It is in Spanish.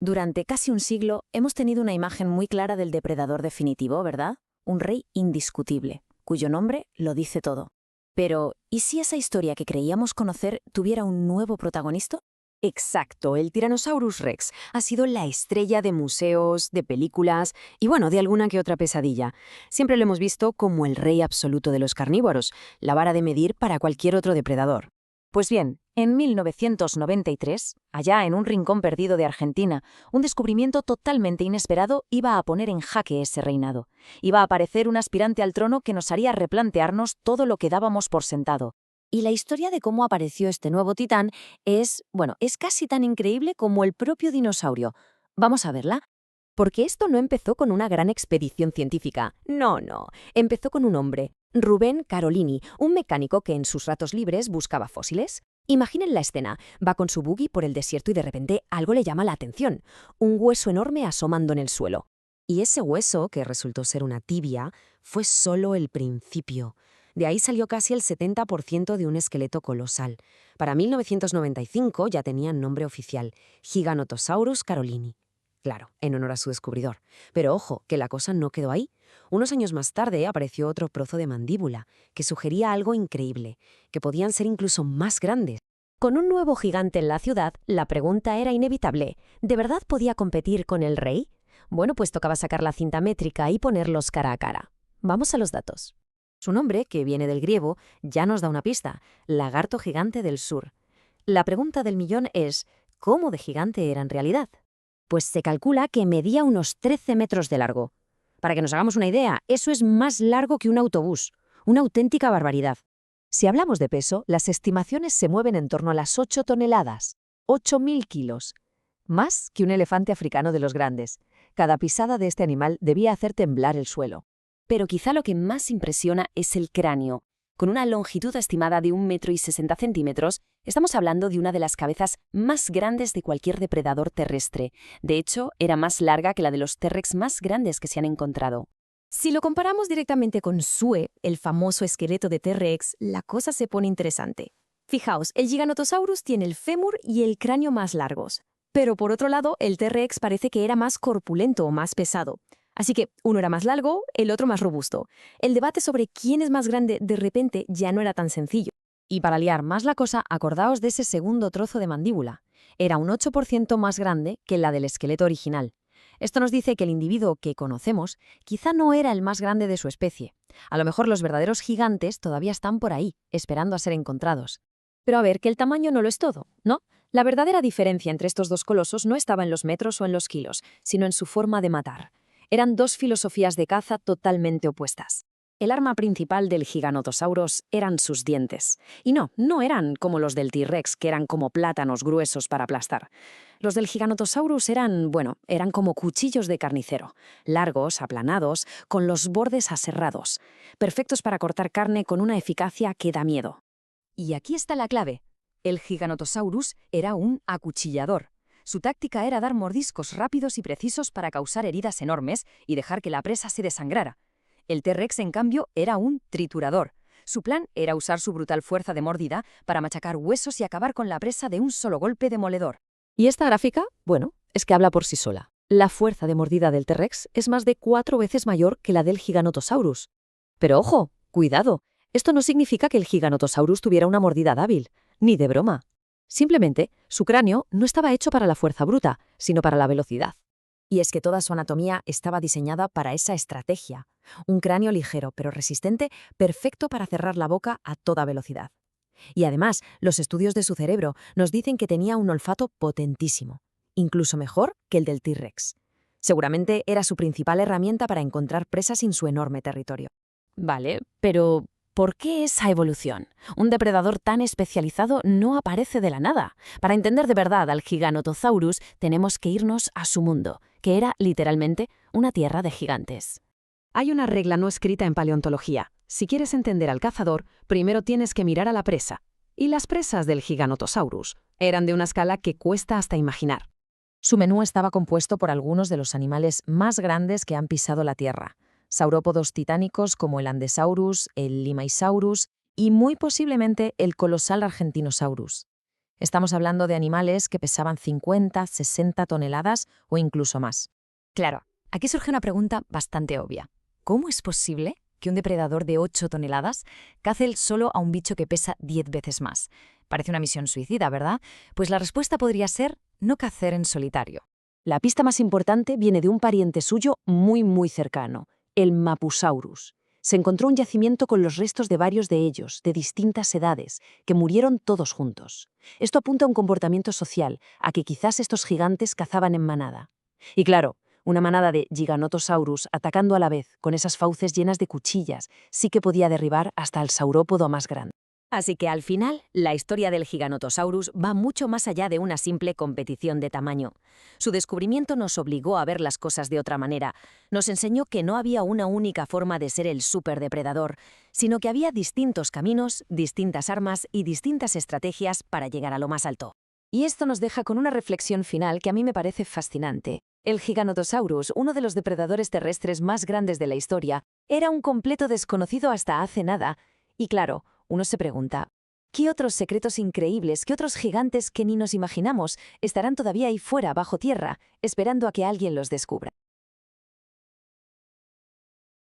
Durante casi un siglo hemos tenido una imagen muy clara del depredador definitivo, ¿verdad? Un rey indiscutible, cuyo nombre lo dice todo. Pero, ¿y si esa historia que creíamos conocer tuviera un nuevo protagonista? Exacto, el Tyrannosaurus Rex ha sido la estrella de museos, de películas y bueno, de alguna que otra pesadilla. Siempre lo hemos visto como el rey absoluto de los carnívoros, la vara de medir para cualquier otro depredador. Pues bien, en 1993, allá en un rincón perdido de Argentina, un descubrimiento totalmente inesperado iba a poner en jaque ese reinado. Iba a aparecer un aspirante al trono que nos haría replantearnos todo lo que dábamos por sentado. Y la historia de cómo apareció este nuevo titán es casi tan increíble como el propio dinosaurio. ¿Vamos a verla? Porque esto no empezó con una gran expedición científica. No. Empezó con un hombre, Rubén Carolini, un mecánico que en sus ratos libres buscaba fósiles. Imaginen la escena. Va con su buggy por el desierto y de repente algo le llama la atención. Un hueso enorme asomando en el suelo. Y ese hueso, que resultó ser una tibia, fue solo el principio. De ahí salió casi el 70% de un esqueleto colosal. Para 1995 ya tenían nombre oficial, Giganotosaurus carolini. Claro, en honor a su descubridor. Pero ojo, que la cosa no quedó ahí. Unos años más tarde apareció otro trozo de mandíbula, que sugería algo increíble, que podían ser incluso más grandes. Con un nuevo gigante en la ciudad, la pregunta era inevitable. ¿De verdad podía competir con el rey? Bueno, pues tocaba sacar la cinta métrica y ponerlos cara a cara. Vamos a los datos. Su nombre, que viene del griego, ya nos da una pista: lagarto gigante del sur. La pregunta del millón es, ¿cómo de gigante era en realidad? Pues se calcula que medía unos 13 metros de largo. Para que nos hagamos una idea, eso es más largo que un autobús. Una auténtica barbaridad. Si hablamos de peso, las estimaciones se mueven en torno a las 8 toneladas. 8.000 kilos. Más que un elefante africano de los grandes. Cada pisada de este animal debía hacer temblar el suelo. Pero quizá lo que más impresiona es el cráneo. Con una longitud estimada de 1,60 m, estamos hablando de una de las cabezas más grandes de cualquier depredador terrestre. De hecho, era más larga que la de los T-Rex más grandes que se han encontrado. Si lo comparamos directamente con Sue, el famoso esqueleto de T-Rex, la cosa se pone interesante. Fijaos, el Giganotosaurus tiene el fémur y el cráneo más largos. Pero por otro lado, el T-Rex parece que era más corpulento o más pesado. Así que uno era más largo, el otro más robusto. El debate sobre quién es más grande de repente ya no era tan sencillo. Y para liar más la cosa, acordaos de ese segundo trozo de mandíbula. Era un 8% más grande que la del esqueleto original. Esto nos dice que el individuo que conocemos quizá no era el más grande de su especie. A lo mejor los verdaderos gigantes todavía están por ahí, esperando a ser encontrados. Pero a ver, que el tamaño no lo es todo, ¿no? La verdadera diferencia entre estos dos colosos no estaba en los metros o en los kilos, sino en su forma de matar. Eran dos filosofías de caza totalmente opuestas. El arma principal del Giganotosaurus eran sus dientes. Y no eran como los del T-Rex, que eran como plátanos gruesos para aplastar. Los del Giganotosaurus eran como cuchillos de carnicero, largos, aplanados, con los bordes aserrados, perfectos para cortar carne con una eficacia que da miedo. Y aquí está la clave. El Giganotosaurus era un acuchillador. Su táctica era dar mordiscos rápidos y precisos para causar heridas enormes y dejar que la presa se desangrara. El T-Rex, en cambio, era un triturador. Su plan era usar su brutal fuerza de mordida para machacar huesos y acabar con la presa de un solo golpe demoledor. ¿Y esta gráfica? Bueno, es que habla por sí sola. La fuerza de mordida del T-Rex es más de 4 veces mayor que la del Giganotosaurus. Pero ojo, cuidado, esto no significa que el Giganotosaurus tuviera una mordida hábil, ni de broma. Simplemente, su cráneo no estaba hecho para la fuerza bruta, sino para la velocidad. Y es que toda su anatomía estaba diseñada para esa estrategia. Un cráneo ligero pero resistente, perfecto para cerrar la boca a toda velocidad. Y además, los estudios de su cerebro nos dicen que tenía un olfato potentísimo, incluso mejor que el del T-Rex. Seguramente era su principal herramienta para encontrar presas en su enorme territorio. Vale, pero ¿por qué esa evolución? Un depredador tan especializado no aparece de la nada. Para entender de verdad al Giganotosaurus, tenemos que irnos a su mundo, que era literalmente una tierra de gigantes. Hay una regla no escrita en paleontología. Si quieres entender al cazador, primero tienes que mirar a la presa. Y las presas del Giganotosaurus eran de una escala que cuesta hasta imaginar. Su menú estaba compuesto por algunos de los animales más grandes que han pisado la Tierra. Saurópodos titánicos como el Andesaurus, el Limaisaurus y muy posiblemente el colosal Argentinosaurus. Estamos hablando de animales que pesaban 50, 60 toneladas o incluso más. Claro, aquí surge una pregunta bastante obvia. ¿Cómo es posible que un depredador de 8 toneladas cace él solo a un bicho que pesa 10 veces más? Parece una misión suicida, ¿verdad? Pues la respuesta podría ser no cacer en solitario. La pista más importante viene de un pariente suyo muy cercano, el Mapusaurus. Se encontró un yacimiento con los restos de varios de ellos, de distintas edades, que murieron todos juntos. Esto apunta a un comportamiento social, a que quizás estos gigantes cazaban en manada. Y claro, una manada de Giganotosaurus atacando a la vez, con esas fauces llenas de cuchillas, sí que podía derribar hasta al saurópodo más grande. Así que al final, la historia del Giganotosaurus va mucho más allá de una simple competición de tamaño. Su descubrimiento nos obligó a ver las cosas de otra manera. Nos enseñó que no había una única forma de ser el superdepredador, sino que había distintos caminos, distintas armas y distintas estrategias para llegar a lo más alto. Y esto nos deja con una reflexión final que a mí me parece fascinante. El Giganotosaurus, uno de los depredadores terrestres más grandes de la historia, era un completo desconocido hasta hace nada. Y claro, uno se pregunta, ¿qué otros secretos increíbles, qué otros gigantes que ni nos imaginamos estarán todavía ahí fuera, bajo tierra, esperando a que alguien los descubra?